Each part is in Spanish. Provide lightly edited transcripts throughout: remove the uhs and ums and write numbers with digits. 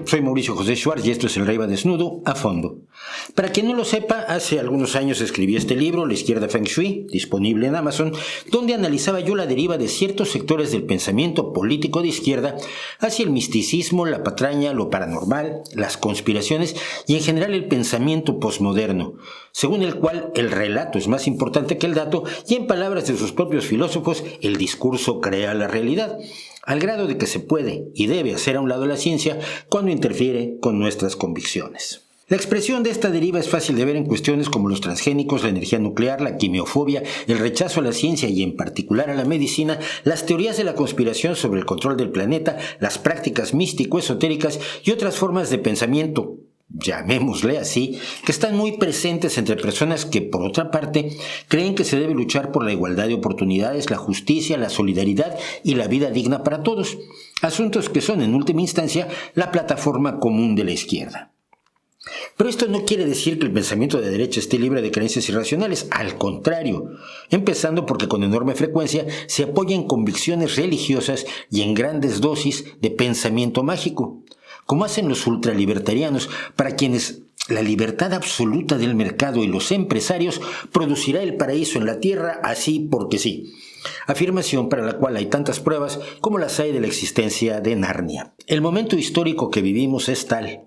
soy Mauricio José Schwartz y esto es El Rey va desnudo a fondo. Para quien no lo sepa, hace algunos años escribí este libro, La izquierda Feng Shui, disponible en Amazon, donde analizaba yo la deriva de ciertos sectores del pensamiento político de izquierda hacia el misticismo, la patraña, lo paranormal, las conspiraciones y en general el pensamiento posmoderno, según el cual el relato es más importante que el dato y en palabras de sus propios filósofos, el discurso crea la realidad, al grado de que se puede y debe hacer a un lado la ciencia cuando interfiere con nuestras convicciones. La expresión de esta deriva es fácil de ver en cuestiones como los transgénicos, la energía nuclear, la quimiofobia, el rechazo a la ciencia y en particular a la medicina, las teorías de la conspiración sobre el control del planeta, las prácticas místico-esotéricas y otras formas de pensamiento, llamémosle así, que están muy presentes entre personas que, por otra parte, creen que se debe luchar por la igualdad de oportunidades, la justicia, la solidaridad y la vida digna para todos, asuntos que son, en última instancia, la plataforma común de la izquierda. Pero esto no quiere decir que el pensamiento de derecha esté libre de creencias irracionales, al contrario, empezando porque con enorme frecuencia se apoya en convicciones religiosas y en grandes dosis de pensamiento mágico, como hacen los ultralibertarianos, para quienes la libertad absoluta del mercado y los empresarios producirá el paraíso en la tierra así porque sí. Afirmación para la cual hay tantas pruebas como las hay de la existencia de Narnia. El momento histórico que vivimos es tal.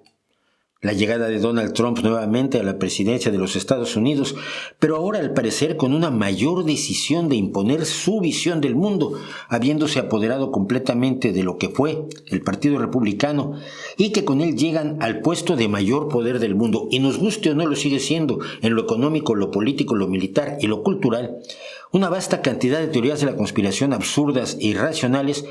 La llegada de Donald Trump nuevamente a la presidencia de los Estados Unidos, pero ahora al parecer con una mayor decisión de imponer su visión del mundo, habiéndose apoderado completamente de lo que fue el Partido Republicano y que con él llegan al puesto de mayor poder del mundo, y nos guste o no lo sigue siendo, en lo económico, lo político, lo militar y lo cultural, una vasta cantidad de teorías de la conspiración absurdas e irracionales,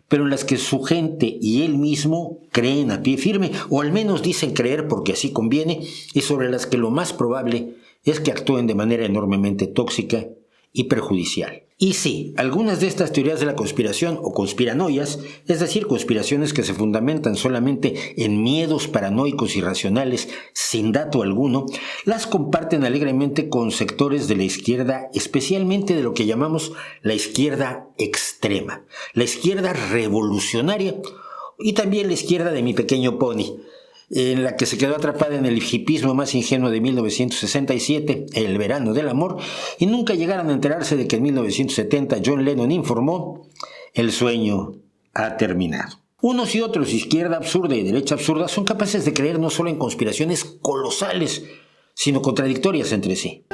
pero en las que su gente y él mismo creen a pie firme, o al menos dicen creer porque así conviene, y sobre las que lo más probable es que actúen de manera enormemente tóxica y perjudicial. Y sí, algunas de estas teorías de la conspiración o conspiranoias, es decir, conspiraciones que se fundamentan solamente en miedos paranoicos irracionales sin dato alguno, las comparten alegremente con sectores de la izquierda, especialmente de lo que llamamos la izquierda extrema, la izquierda revolucionaria y también la izquierda de mi pequeño pony, en la que se quedó atrapada en el hipismo más ingenuo de 1967, el verano del amor, y nunca llegaron a enterarse de que en 1970 John Lennon informó: el sueño ha terminado. Unos y otros, izquierda absurda y derecha absurda, son capaces de creer no solo en conspiraciones colosales, sino contradictorias entre sí.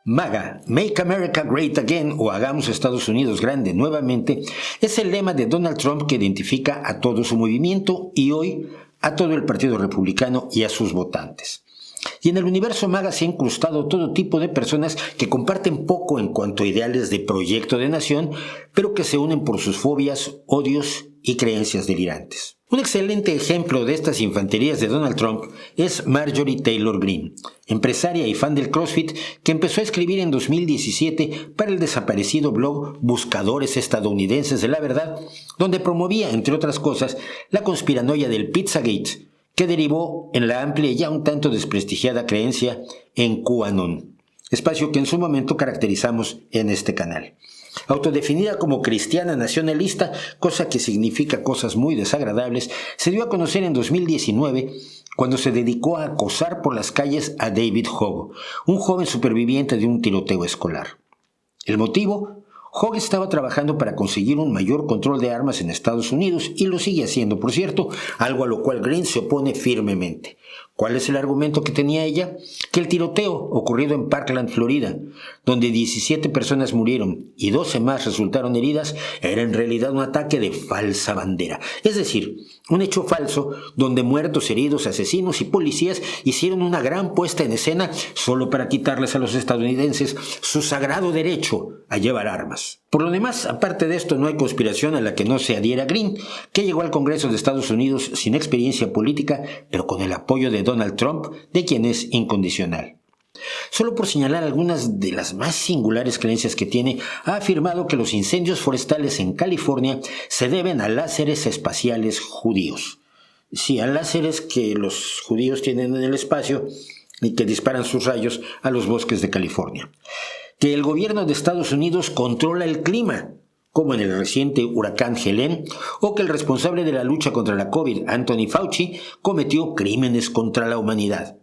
MAGA, Make America Great Again, o Hagamos Estados Unidos Grande Nuevamente, es el lema de Donald Trump que identifica a todo su movimiento y hoy a todo el Partido Republicano y a sus votantes. Y en el universo MAGA se ha incrustado todo tipo de personas que comparten poco en cuanto a ideales de proyecto de nación, pero que se unen por sus fobias, odios y creencias delirantes. Un excelente ejemplo de estas infanterías de Donald Trump es Marjorie Taylor Greene, empresaria y fan del CrossFit que empezó a escribir en 2017 para el desaparecido blog Buscadores Estadounidenses de la Verdad, donde promovía, entre otras cosas, la conspiranoia del Pizzagate, que derivó en la amplia y ya un tanto desprestigiada creencia en QAnon, espacio que en su momento caracterizamos en este canal. Autodefinida como cristiana nacionalista, cosa que significa cosas muy desagradables, se dio a conocer en 2019 cuando se dedicó a acosar por las calles a David Hogg, un joven superviviente de un tiroteo escolar. ¿El motivo? Hogg estaba trabajando para conseguir un mayor control de armas en Estados Unidos y lo sigue haciendo, por cierto, algo a lo cual Greene se opone firmemente. ¿Cuál es el argumento que tenía ella? Que el tiroteo ocurrido en Parkland, Florida, donde 17 personas murieron y 12 más resultaron heridas, era en realidad un ataque de falsa bandera. Es decir, un hecho falso donde muertos, heridos, asesinos y policías hicieron una gran puesta en escena solo para quitarles a los estadounidenses su sagrado derecho a llevar armas. Por lo demás, aparte de esto, no hay conspiración a la que no se adhiera Greene, que llegó al Congreso de Estados Unidos sin experiencia política, pero con el apoyo de Donald Trump, de quien es incondicional. Solo por señalar algunas de las más singulares creencias que tiene, ha afirmado que los incendios forestales en California se deben a láseres espaciales judíos. Sí, a láseres que los judíos tienen en el espacio y que disparan sus rayos a los bosques de California. que el gobierno de Estados Unidos controla el clima, como en el reciente huracán Helene, o que el responsable de la lucha contra la COVID, Anthony Fauci, cometió crímenes contra la humanidad.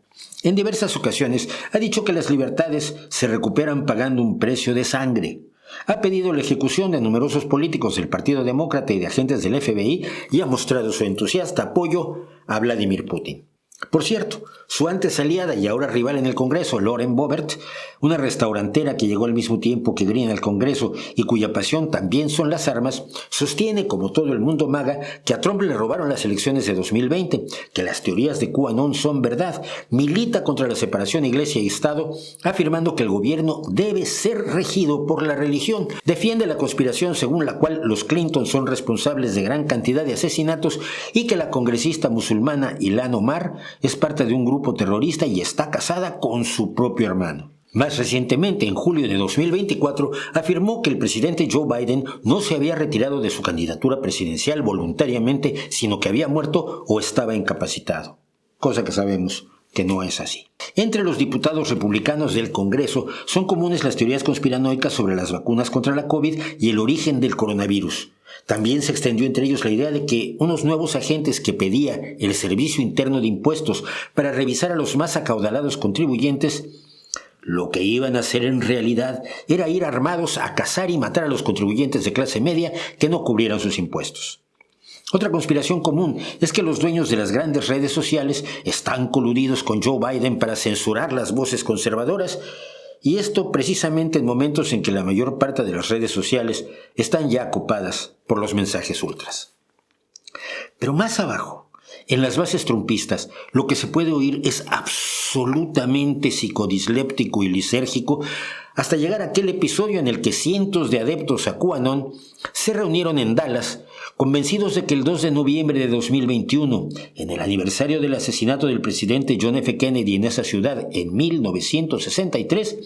En diversas ocasiones ha dicho que las libertades se recuperan pagando un precio de sangre. Ha pedido la ejecución de numerosos políticos del Partido Demócrata y de agentes del FBI y ha mostrado su entusiasta apoyo a Vladimir Putin. Por cierto, su antes aliada y ahora rival en el Congreso, Lauren Boebert, una restaurantera que llegó al mismo tiempo que Green al Congreso y cuya pasión también son las armas, sostiene, como todo el mundo MAGA, que a Trump le robaron las elecciones de 2020, que las teorías de QAnon son verdad, milita contra la separación Iglesia y Estado, afirmando que el gobierno debe ser regido por la religión, defiende la conspiración según la cual los Clinton son responsables de gran cantidad de asesinatos y que la congresista musulmana Ilhan Omar es parte de un grupo terrorista y está casada con su propio hermano. Más recientemente, en julio de 2024, afirmó que el presidente Joe Biden no se había retirado de su candidatura presidencial voluntariamente, sino que había muerto o estaba incapacitado. Cosa que sabemos que no es así. Entre los diputados republicanos del Congreso son comunes las teorías conspiranoicas sobre las vacunas contra la COVID y el origen del coronavirus. También se extendió entre ellos la idea de que unos nuevos agentes que pedía el Servicio Interno de Impuestos para revisar a los más acaudalados contribuyentes, lo que iban a hacer en realidad era ir armados a cazar y matar a los contribuyentes de clase media que no cubrieran sus impuestos. Otra conspiración común es que los dueños de las grandes redes sociales están coludidos con Joe Biden para censurar las voces conservadoras, y esto precisamente en momentos en que la mayor parte de las redes sociales están ya copadas por los mensajes ultras. Pero más abajo, en las bases trumpistas, lo que se puede oír es absolutamente psicodisléptico y lisérgico, hasta llegar a aquel episodio en el que cientos de adeptos a QAnon se reunieron en Dallas, convencidos de que el 2 de noviembre de 2021, en el aniversario del asesinato del presidente John F. Kennedy en esa ciudad en 1963,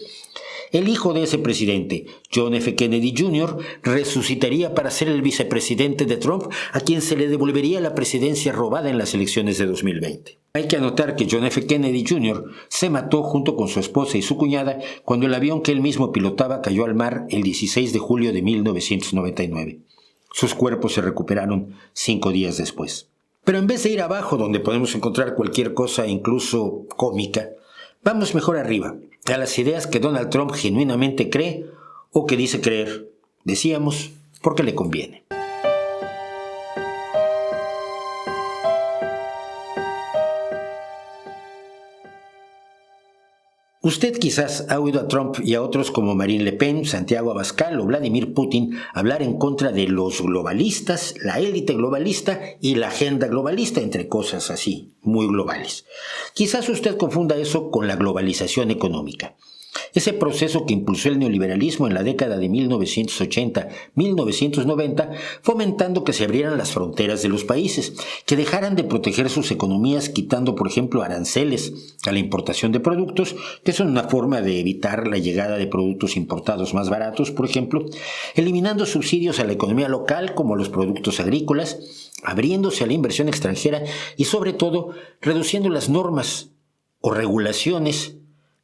el hijo de ese presidente, John F. Kennedy Jr., resucitaría para ser el vicepresidente de Trump, a quien se le devolvería la presidencia robada en las elecciones de 2020. Hay que anotar que John F. Kennedy Jr. se mató junto con su esposa y su cuñada cuando el avión que él mismo pilotaba cayó al mar el 16 de julio de 1999. Sus cuerpos se recuperaron 5 días después. Pero en vez de ir abajo, donde podemos encontrar cualquier cosa, incluso cómica, vamos mejor arriba, a las ideas que Donald Trump genuinamente cree o que dice creer. Decíamos, porque le conviene. Usted quizás ha oído a Trump y a otros como Marine Le Pen, Santiago Abascal o Vladimir Putin hablar en contra de los globalistas, la élite globalista y la agenda globalista, entre cosas así, muy globales. Quizás usted confunda eso con la globalización económica. Ese proceso que impulsó el neoliberalismo en la década de 1980-1990, fomentando que se abrieran las fronteras de los países, que dejaran de proteger sus economías quitando, por ejemplo, aranceles a la importación de productos, que son una forma de evitar la llegada de productos importados más baratos, por ejemplo, eliminando subsidios a la economía local como a los productos agrícolas, abriéndose a la inversión extranjera y, sobre todo, reduciendo las normas o regulaciones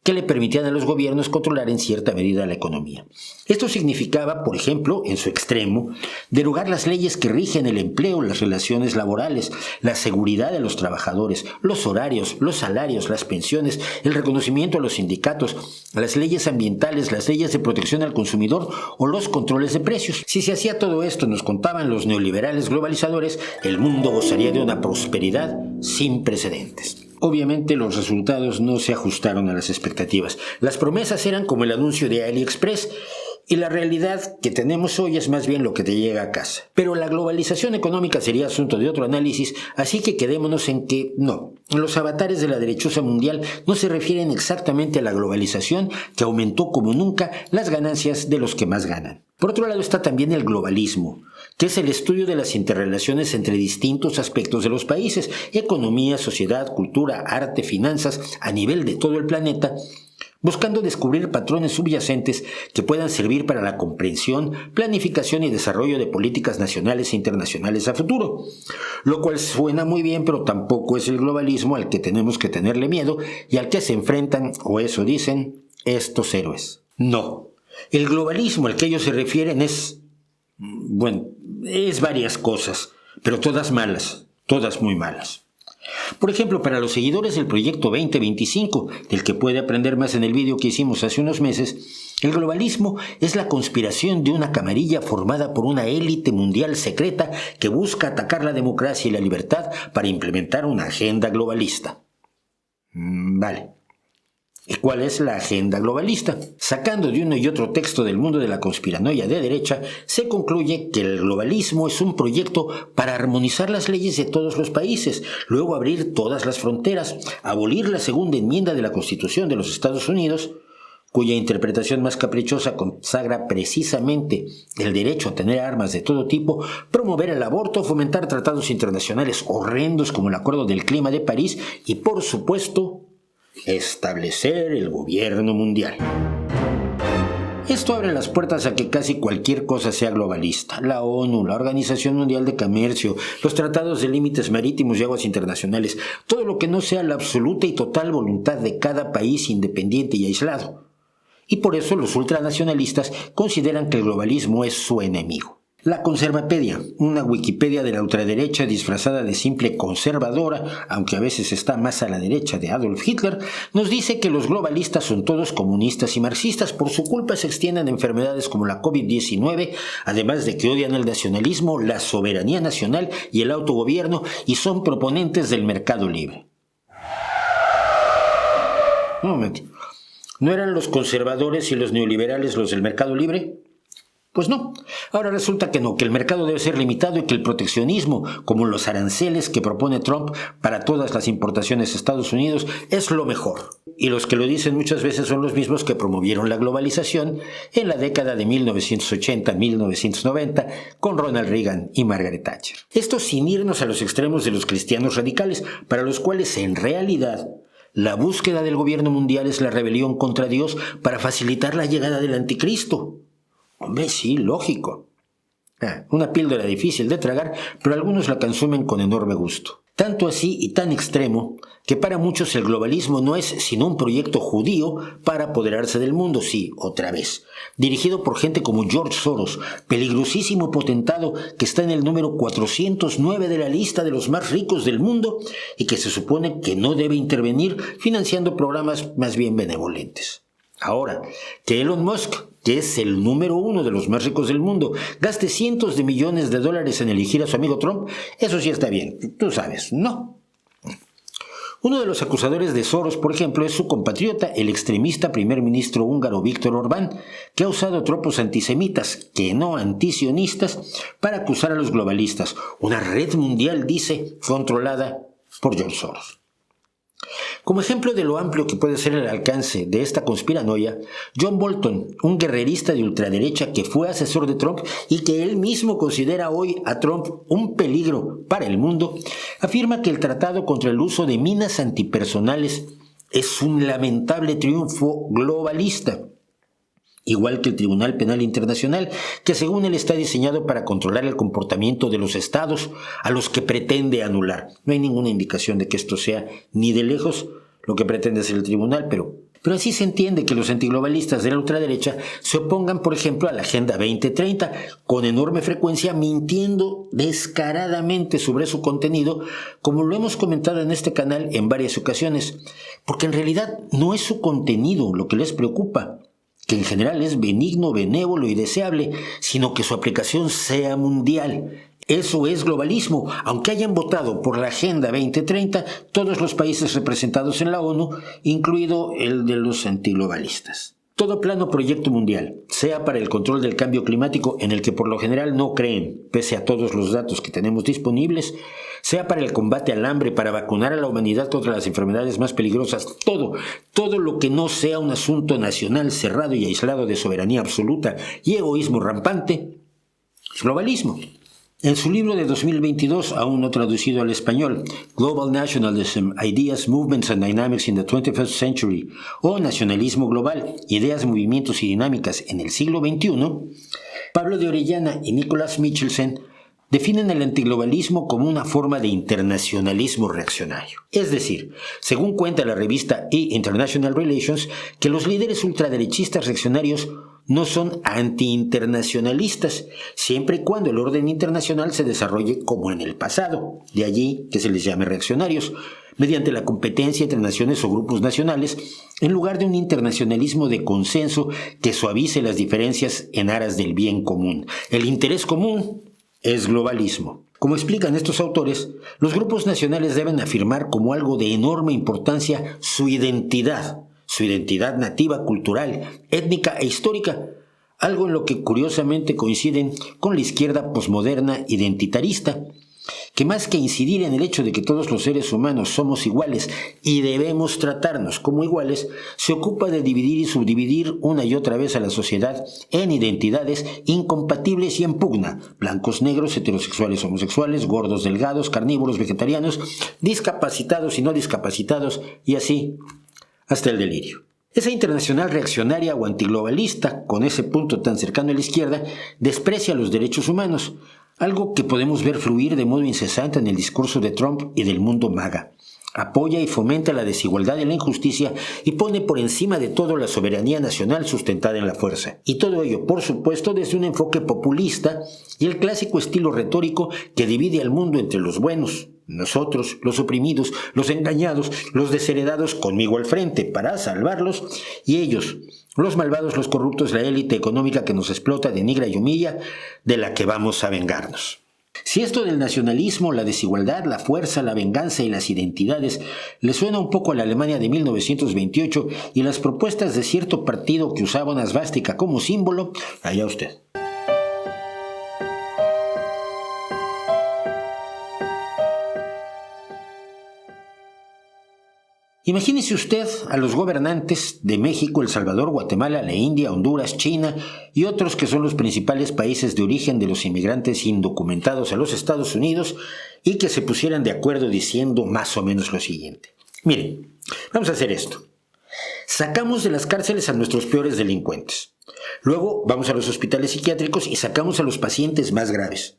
que le permitían a los gobiernos controlar en cierta medida la economía. Esto significaba, por ejemplo, en su extremo, derogar las leyes que rigen el empleo, las relaciones laborales, la seguridad de los trabajadores, los horarios, los salarios, las pensiones, el reconocimiento a los sindicatos, las leyes ambientales, las leyes de protección al consumidor o los controles de precios. Si se hacía todo esto, nos contaban los neoliberales globalizadores, el mundo gozaría de una prosperidad sin precedentes. Obviamente los resultados no se ajustaron a las expectativas. Las promesas eran como el anuncio de AliExpress y la realidad que tenemos hoy es más bien lo que te llega a casa. Pero la globalización económica sería asunto de otro análisis, así que quedémonos en que no. Los avatares de la derechosa mundial no se refieren exactamente a la globalización que aumentó como nunca las ganancias de los que más ganan. Por otro lado está también el globalismo, que es el estudio de las interrelaciones entre distintos aspectos de los países, economía, sociedad, cultura, arte, finanzas, a nivel de todo el planeta, buscando descubrir patrones subyacentes que puedan servir para la comprensión, planificación y desarrollo de políticas nacionales e internacionales a futuro. Lo cual suena muy bien, pero tampoco es el globalismo al que tenemos que tenerle miedo y al que se enfrentan, o eso dicen, estos héroes. No. El globalismo al que ellos se refieren es varias cosas, pero todas malas, todas muy malas. Por ejemplo, para los seguidores del Proyecto 2025, del que puede aprender más en el vídeo que hicimos hace unos meses, el globalismo es la conspiración de una camarilla formada por una élite mundial secreta que busca atacar la democracia y la libertad para implementar una agenda globalista. Vale. ¿Y cuál es la agenda globalista? Sacando de uno y otro texto del mundo de la conspiranoia de derecha, se concluye que el globalismo es un proyecto para armonizar las leyes de todos los países, luego abrir todas las fronteras, abolir la segunda enmienda de la Constitución de los Estados Unidos, cuya interpretación más caprichosa consagra precisamente el derecho a tener armas de todo tipo, promover el aborto, fomentar tratados internacionales horrendos como el Acuerdo del Clima de París y, por supuesto, establecer el gobierno mundial. Esto abre las puertas a que casi cualquier cosa sea globalista. La ONU, la Organización Mundial de Comercio, los tratados de límites marítimos y aguas internacionales, todo lo que no sea la absoluta y total voluntad de cada país independiente y aislado. Y por eso los ultranacionalistas consideran que el globalismo es su enemigo. La Conservapedia, una Wikipedia de la ultraderecha disfrazada de simple conservadora, aunque a veces está más a la derecha de Adolf Hitler, nos dice que los globalistas son todos comunistas y marxistas. Por su culpa se extienden enfermedades como la COVID-19, además de que odian el nacionalismo, la soberanía nacional y el autogobierno y son proponentes del mercado libre. Un momento. ¿No eran los conservadores y los neoliberales los del mercado libre? Pues no. Ahora resulta que no, que el mercado debe ser limitado y que el proteccionismo, como los aranceles que propone Trump para todas las importaciones a Estados Unidos, es lo mejor. Y los que lo dicen muchas veces son los mismos que promovieron la globalización en la década de 1980-1990 con Ronald Reagan y Margaret Thatcher. Esto sin irnos a los extremos de los cristianos radicales, para los cuales en realidad la búsqueda del gobierno mundial es la rebelión contra Dios para facilitar la llegada del anticristo. Hombre, sí, lógico. Una píldora difícil de tragar, pero algunos la consumen con enorme gusto. Tanto así y tan extremo que para muchos el globalismo no es sino un proyecto judío para apoderarse del mundo, sí, otra vez. Dirigido por gente como George Soros, peligrosísimo potentado que está en el número 409 de la lista de los más ricos del mundo y que se supone que no debe intervenir financiando programas más bien benevolentes. Ahora, que Elon Musk, que es el número 1 de los más ricos del mundo, gaste cientos de millones de dólares en elegir a su amigo Trump, eso sí está bien, tú sabes, ¿no? Uno de los acusadores de Soros, por ejemplo, es su compatriota, el extremista primer ministro húngaro Viktor Orbán, que ha usado tropos antisemitas, que no antisionistas, para acusar a los globalistas, una red mundial, dice, controlada por George Soros. Como ejemplo de lo amplio que puede ser el alcance de esta conspiranoia, John Bolton, un guerrerista de ultraderecha que fue asesor de Trump y que él mismo considera hoy a Trump un peligro para el mundo, afirma que el tratado contra el uso de minas antipersonales es un lamentable triunfo globalista, igual que el Tribunal Penal Internacional, que según él está diseñado para controlar el comportamiento de los estados a los que pretende anular. No hay ninguna indicación de que esto sea ni de lejos lo que pretende hacer el tribunal, pero así se entiende que los antiglobalistas de la ultraderecha se opongan, por ejemplo, a la Agenda 2030, con enorme frecuencia mintiendo descaradamente sobre su contenido, como lo hemos comentado en este canal en varias ocasiones, porque en realidad no es su contenido lo que les preocupa, que en general es benigno, benévolo y deseable, sino que su aplicación sea mundial. Eso es globalismo, aunque hayan votado por la Agenda 2030 todos los países representados en la ONU, incluido el de los antiglobalistas. Todo plano proyecto mundial, sea para el control del cambio climático, en el que por lo general no creen, pese a todos los datos que tenemos disponibles, sea para el combate al hambre, para vacunar a la humanidad contra las enfermedades más peligrosas, todo lo que no sea un asunto nacional cerrado y aislado de soberanía absoluta y egoísmo rampante, es globalismo. En su libro de 2022, aún no traducido al español, Global Nationalism, Ideas, Movements and Dynamics in the 21st Century, o Nacionalismo Global, Ideas, Movimientos y Dinámicas en el siglo XXI, Pablo de Orellana y Nicholas Michelsen definen el antiglobalismo como una forma de internacionalismo reaccionario. Es decir, según cuenta la revista E! International Relations, que los líderes ultraderechistas reaccionarios no son anti-internacionalistas, siempre y cuando el orden internacional se desarrolle como en el pasado. De allí que se les llame reaccionarios, mediante la competencia entre naciones o grupos nacionales, en lugar de un internacionalismo de consenso que suavice las diferencias en aras del bien común. El interés común es globalismo. Como explican estos autores, los grupos nacionales deben afirmar como algo de enorme importancia su identidad nativa, cultural, étnica e histórica, algo en lo que curiosamente coinciden con la izquierda posmoderna identitarista, que más que incidir en el hecho de que todos los seres humanos somos iguales y debemos tratarnos como iguales, se ocupa de dividir y subdividir una y otra vez a la sociedad en identidades incompatibles y en pugna: blancos, negros, heterosexuales, homosexuales, gordos, delgados, carnívoros, vegetarianos, discapacitados y no discapacitados, y así hasta el delirio. Esa internacional reaccionaria o antiglobalista, con ese punto tan cercano a la izquierda, desprecia los derechos humanos, algo que podemos ver fluir de modo incesante en el discurso de Trump y del mundo MAGA. Apoya y fomenta la desigualdad y la injusticia y pone por encima de todo la soberanía nacional sustentada en la fuerza. Y todo ello, por supuesto, desde un enfoque populista y el clásico estilo retórico que divide al mundo entre los buenos, nosotros, los oprimidos, los engañados, los desheredados, conmigo al frente para salvarlos, y ellos, los malvados, los corruptos, la élite económica que nos explota, denigra y humilla, de la que vamos a vengarnos. Si esto del nacionalismo, la desigualdad, la fuerza, la venganza y las identidades le suena un poco a la Alemania de 1928 y las propuestas de cierto partido que usaba una svástica como símbolo, allá usted. Imagínese usted a los gobernantes de México, El Salvador, Guatemala, la India, Honduras, China y otros que son los principales países de origen de los inmigrantes indocumentados a los Estados Unidos y que se pusieran de acuerdo diciendo más o menos lo siguiente. Miren, vamos a hacer esto. Sacamos de las cárceles a nuestros peores delincuentes. Luego vamos a los hospitales psiquiátricos y sacamos a los pacientes más graves.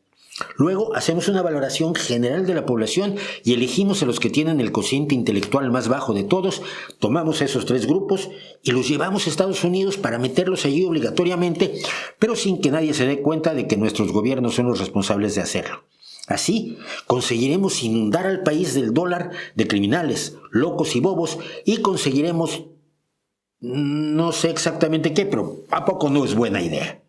Luego hacemos una valoración general de la población y elegimos a los que tienen el cociente intelectual más bajo de todos, tomamos esos 3 grupos y los llevamos a Estados Unidos para meterlos allí obligatoriamente, pero sin que nadie se dé cuenta de que nuestros gobiernos son los responsables de hacerlo. Así conseguiremos inundar al país del dólar de criminales, locos y bobos y conseguiremos, no sé exactamente qué, pero ¿a poco no es buena idea?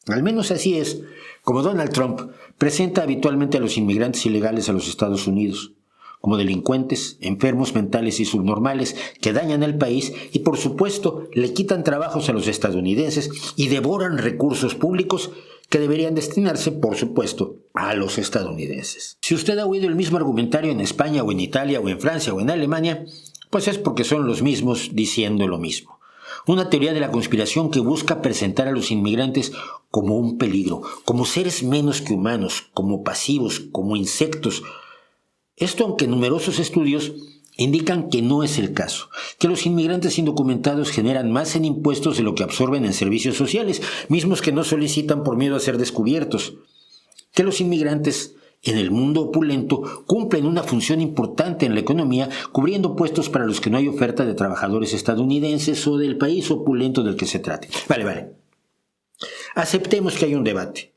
Al menos así es como Donald Trump presenta habitualmente a los inmigrantes ilegales a los Estados Unidos, como delincuentes, enfermos mentales y subnormales que dañan al país y por supuesto le quitan trabajos a los estadounidenses y devoran recursos públicos que deberían destinarse, por supuesto, a los estadounidenses. Si usted ha oído el mismo argumentario en España o en Italia o en Francia o en Alemania, pues es porque son los mismos diciendo lo mismo. Una teoría de la conspiración que busca presentar a los inmigrantes como un peligro, como seres menos que humanos, como pasivos, como insectos. Esto, aunque numerosos estudios indican que no es el caso, que los inmigrantes indocumentados generan más en impuestos de lo que absorben en servicios sociales, mismos que no solicitan por miedo a ser descubiertos, que los inmigrantes en el mundo opulento cumplen una función importante en la economía, cubriendo puestos para los que no hay oferta de trabajadores estadounidenses o del país opulento del que se trate. Vale. Aceptemos que hay un debate.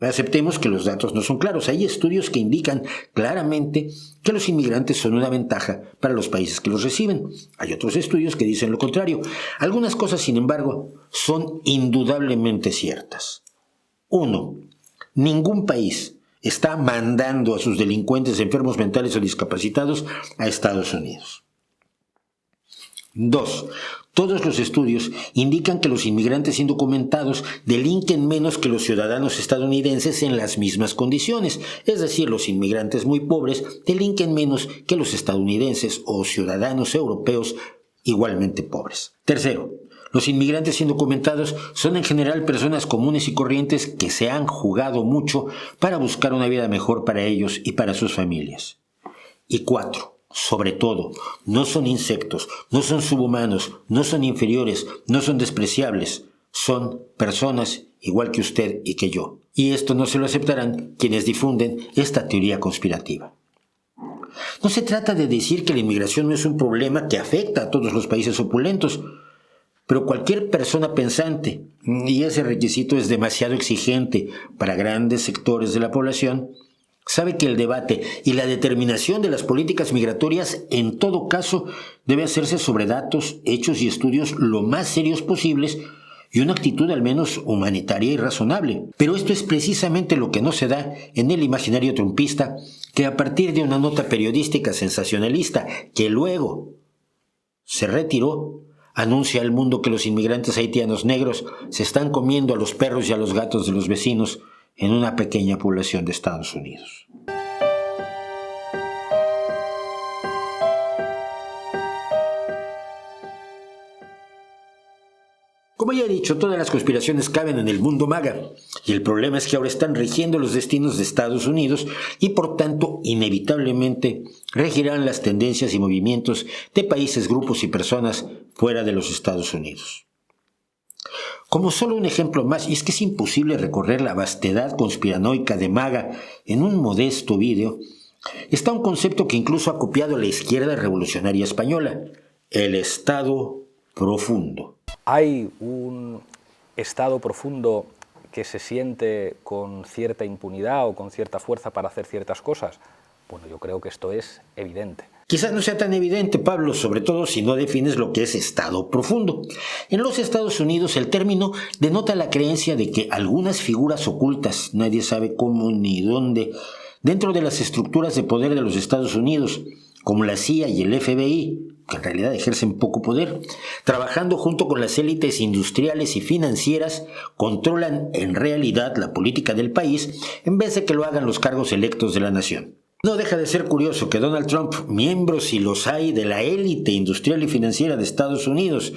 Aceptemos que los datos no son claros. Hay estudios que indican claramente que los inmigrantes son una ventaja para los países que los reciben. Hay otros estudios que dicen lo contrario. Algunas cosas, sin embargo, son indudablemente ciertas. 1. Ningún país está mandando a sus delincuentes, enfermos mentales o discapacitados a Estados Unidos. 2. Todos los estudios indican que los inmigrantes indocumentados delinquen menos que los ciudadanos estadounidenses en las mismas condiciones. Es decir, los inmigrantes muy pobres delinquen menos que los estadounidenses o ciudadanos europeos igualmente pobres. 3. Los inmigrantes indocumentados son en general personas comunes y corrientes que se han jugado mucho para buscar una vida mejor para ellos y para sus familias. Y 4. Sobre todo, no son insectos, no son subhumanos, no son inferiores, no son despreciables. Son personas igual que usted y que yo. Y esto no se lo aceptarán quienes difunden esta teoría conspirativa. No se trata de decir que la inmigración no es un problema que afecta a todos los países opulentos. Pero cualquier persona pensante, y ese requisito es demasiado exigente para grandes sectores de la población, sabe que el debate y la determinación de las políticas migratorias en todo caso debe hacerse sobre datos, hechos y estudios lo más serios posibles y una actitud al menos humanitaria y razonable. Pero esto es precisamente lo que no se da en el imaginario trumpista, que a partir de una nota periodística sensacionalista que luego se retiró, anuncia al mundo que los inmigrantes haitianos negros se están comiendo a los perros y a los gatos de los vecinos en una pequeña población de Estados Unidos. Como ya he dicho, todas las conspiraciones caben en el mundo MAGA, y el problema es que ahora están rigiendo los destinos de Estados Unidos y por tanto inevitablemente regirán las tendencias y movimientos de países, grupos y personas fuera de los Estados Unidos. Como solo un ejemplo más, y es que es imposible recorrer la vastedad conspiranoica de MAGA en un modesto vídeo, está un concepto que incluso ha copiado la izquierda revolucionaria española: el Estado profundo. Hay un Estado profundo que se siente con cierta impunidad o con cierta fuerza para hacer ciertas cosas. Bueno, yo creo que esto es evidente. Quizás no sea tan evidente, Pablo, sobre todo si no defines lo que es Estado profundo. En los Estados Unidos el término denota la creencia de que algunas figuras ocultas, nadie sabe cómo ni dónde, dentro de las estructuras de poder de los Estados Unidos, como la CIA y el FBI, que en realidad ejercen poco poder, trabajando junto con las élites industriales y financieras, controlan en realidad la política del país en vez de que lo hagan los cargos electos de la nación. No deja de ser curioso que Donald Trump, miembro si los hay de la élite industrial y financiera de Estados Unidos,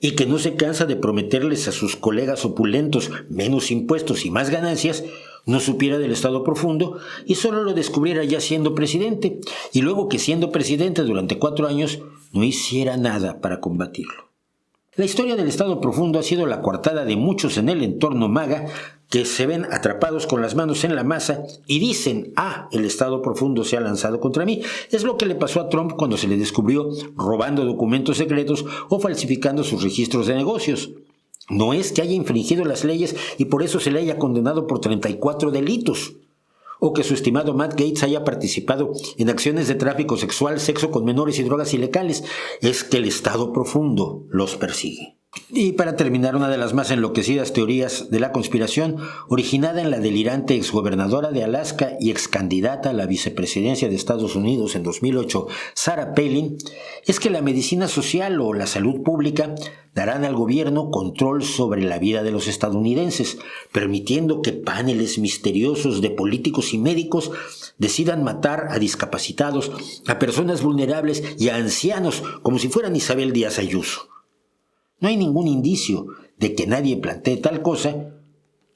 y que no se cansa de prometerles a sus colegas opulentos menos impuestos y más ganancias, no supiera del Estado profundo y solo lo descubriera ya siendo presidente, y luego que siendo presidente durante 4 años no hiciera nada para combatirlo. La historia del Estado profundo ha sido la coartada de muchos en el entorno MAGA que se ven atrapados con las manos en la masa y dicen: el Estado profundo se ha lanzado contra mí. Es lo que le pasó a Trump cuando se le descubrió robando documentos secretos o falsificando sus registros de negocios. No es que haya infringido las leyes y por eso se le haya condenado por 34 delitos. O que su estimado Matt Gaetz haya participado en acciones de tráfico sexual, sexo con menores y drogas ilegales. Es que el Estado profundo los persigue. Y para terminar, una de las más enloquecidas teorías de la conspiración, originada en la delirante exgobernadora de Alaska y excandidata a la vicepresidencia de Estados Unidos en 2008, Sarah Palin, es que la medicina social o la salud pública darán al gobierno control sobre la vida de los estadounidenses, permitiendo que paneles misteriosos de políticos y médicos decidan matar a discapacitados, a personas vulnerables y a ancianos como si fueran Isabel Díaz Ayuso. No hay ningún indicio de que nadie plantee tal cosa,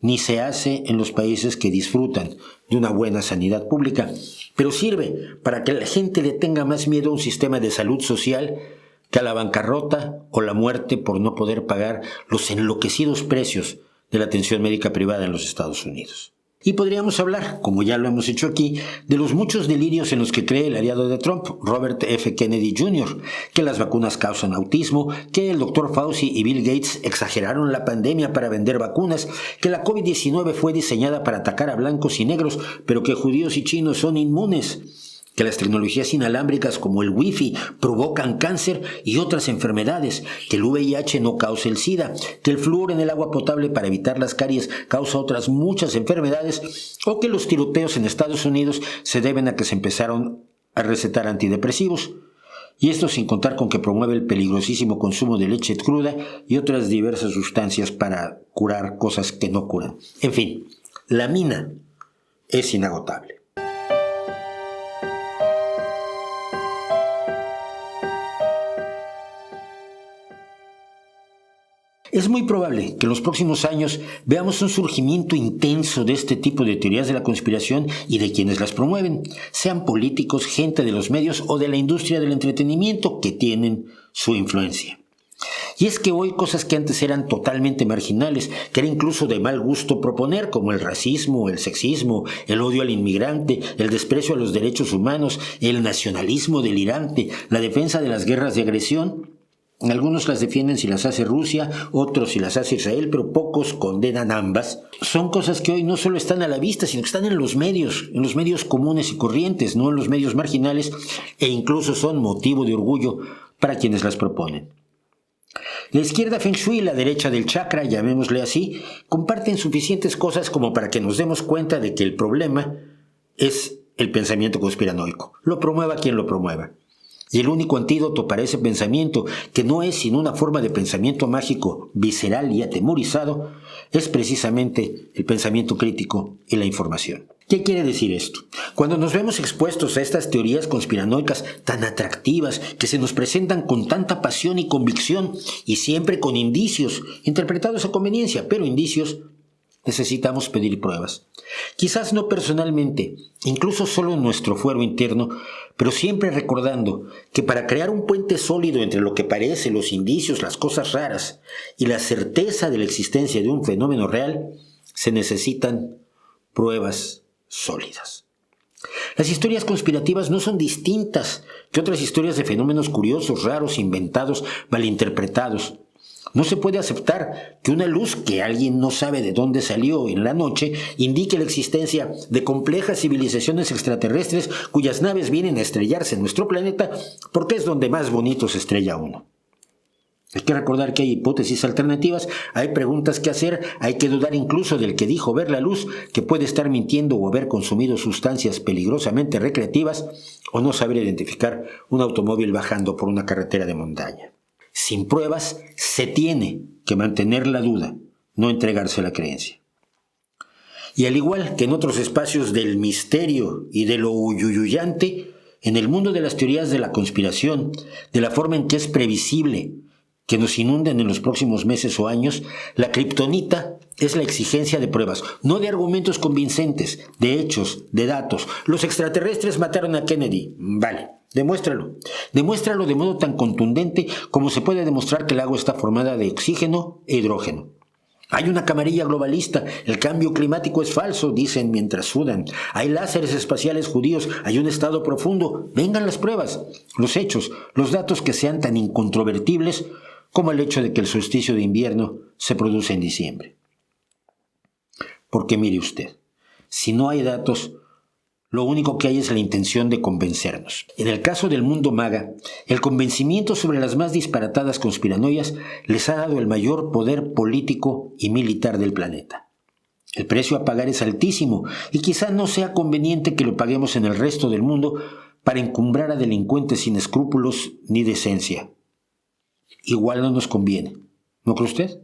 ni se hace en los países que disfrutan de una buena sanidad pública, pero sirve para que la gente le tenga más miedo a un sistema de salud social que a la bancarrota o la muerte por no poder pagar los enloquecidos precios de la atención médica privada en los Estados Unidos. Y podríamos hablar, como ya lo hemos hecho aquí, de los muchos delirios en los que cree el aliado de Trump, Robert F. Kennedy Jr., que las vacunas causan autismo, que el Dr. Fauci y Bill Gates exageraron la pandemia para vender vacunas, que la COVID-19 fue diseñada para atacar a blancos y negros, pero que judíos y chinos son inmunes, que las tecnologías inalámbricas como el Wi-Fi provocan cáncer y otras enfermedades, que el VIH no causa el SIDA, que el flúor en el agua potable para evitar las caries causa otras muchas enfermedades, o que los tiroteos en Estados Unidos se deben a que se empezaron a recetar antidepresivos. Y esto sin contar con que promueve el peligrosísimo consumo de leche cruda y otras diversas sustancias para curar cosas que no curan. En fin, la mina es inagotable. Es muy probable que en los próximos años veamos un surgimiento intenso de este tipo de teorías de la conspiración y de quienes las promueven, sean políticos, gente de los medios o de la industria del entretenimiento que tienen su influencia. Y es que hoy cosas que antes eran totalmente marginales, que era incluso de mal gusto proponer, como el racismo, el sexismo, el odio al inmigrante, el desprecio a los derechos humanos, el nacionalismo delirante, la defensa de las guerras de agresión, Algunos las defienden si las hace Rusia, otros si las hace Israel, pero pocos condenan ambas. Son cosas que hoy no solo están a la vista, sino que están en los medios comunes y corrientes, no en los medios marginales, e incluso son motivo de orgullo para quienes las proponen. La izquierda Feng Shui y la derecha del chakra, llamémosle así, comparten suficientes cosas como para que nos demos cuenta de que el problema es el pensamiento conspiranoico. Lo promueva quien lo promueva. Y el único antídoto para ese pensamiento, que no es sino una forma de pensamiento mágico, visceral y atemorizado, es precisamente el pensamiento crítico y la información. ¿Qué quiere decir esto? Cuando nos vemos expuestos a estas teorías conspiranoicas tan atractivas, que se nos presentan con tanta pasión y convicción, y siempre con indicios, interpretados a conveniencia, pero indicios, necesitamos pedir pruebas. Quizás no personalmente, incluso solo en nuestro fuero interno, pero siempre recordando que para crear un puente sólido entre lo que parece, los indicios, las cosas raras, y la certeza de la existencia de un fenómeno real, se necesitan pruebas sólidas. Las historias conspirativas no son distintas que otras historias de fenómenos curiosos, raros, inventados, malinterpretados. No se puede aceptar que una luz que alguien no sabe de dónde salió en la noche indique la existencia de complejas civilizaciones extraterrestres cuyas naves vienen a estrellarse en nuestro planeta porque es donde más bonito se estrella uno. Hay que recordar que hay hipótesis alternativas, hay preguntas que hacer, hay que dudar incluso del que dijo ver la luz, que puede estar mintiendo o haber consumido sustancias peligrosamente recreativas o no saber identificar un automóvil bajando por una carretera de montaña. Sin pruebas, se tiene que mantener la duda, no entregarse a la creencia. Y al igual que en otros espacios del misterio y de lo uyuyuyante, en el mundo de las teorías de la conspiración, de la forma en que es previsible que nos inunden en los próximos meses o años, la kriptonita es la exigencia de pruebas, no de argumentos convincentes, de hechos, de datos. Los extraterrestres mataron a Kennedy. Vale, demuéstralo. Demuéstralo de modo tan contundente como se puede demostrar que el agua está formada de oxígeno e hidrógeno. Hay una camarilla globalista, el cambio climático es falso, dicen mientras sudan. Hay láseres espaciales judíos, hay un estado profundo. Vengan las pruebas, los hechos, los datos que sean tan incontrovertibles como el hecho de que el solsticio de invierno se produce en diciembre. Porque mire usted, si no hay datos, lo único que hay es la intención de convencernos. En el caso del mundo maga, el convencimiento sobre las más disparatadas conspiranoias les ha dado el mayor poder político y militar del planeta. El precio a pagar es altísimo y quizá no sea conveniente que lo paguemos en el resto del mundo para encumbrar a delincuentes sin escrúpulos ni decencia. Igual no nos conviene, ¿no cree usted?